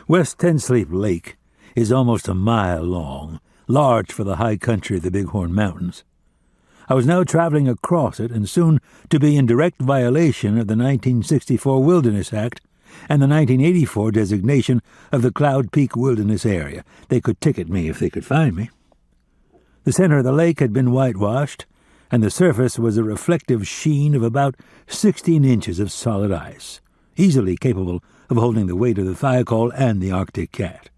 West Ten Sleep Lake is almost a mile long, large for the high country of the Bighorn Mountains. I was now traveling across it and soon to be in direct violation of the 1964 Wilderness Act and the 1984 designation of the Cloud Peak Wilderness Area. They could ticket me if they could find me. The center of the lake had been whitewashed, and the surface was a reflective sheen of about 16 inches of solid ice, easily capable of holding the weight of the Thiokol and the Arctic cat.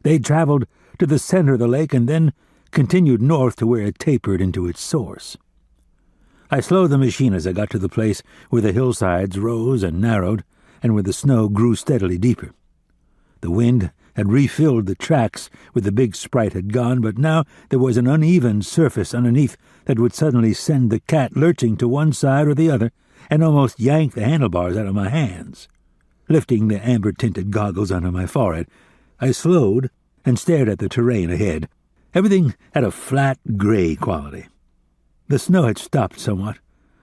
They traveled to the center of the lake and then continued north to where it tapered into its source. I slowed the machine as I got to the place where the hillsides rose and narrowed and where the snow grew steadily deeper. The wind had refilled the tracks where the big sprite had gone, but now there was an uneven surface underneath that would suddenly send the cat lurching to one side or the other and almost yank the handlebars out of my hands. Lifting the amber-tinted goggles onto my forehead, I slowed and stared at the terrain ahead. Everything had a flat, gray quality. The snow had stopped somewhat.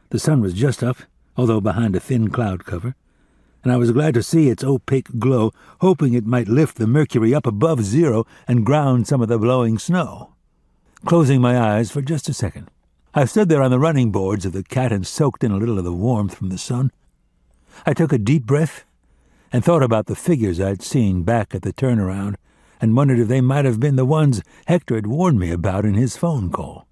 The sun was just up, although behind a thin cloud cover, and I was glad to see its opaque glow, hoping it might lift the mercury up above zero and ground some of the blowing snow. Closing my eyes for just a second, I stood there on the running boards of the cat and soaked in a little of the warmth from the sun. I took a deep breath and thought about the figures I'd seen back at the turnaround and wondered if they might have been the ones Hector had warned me about in his phone call.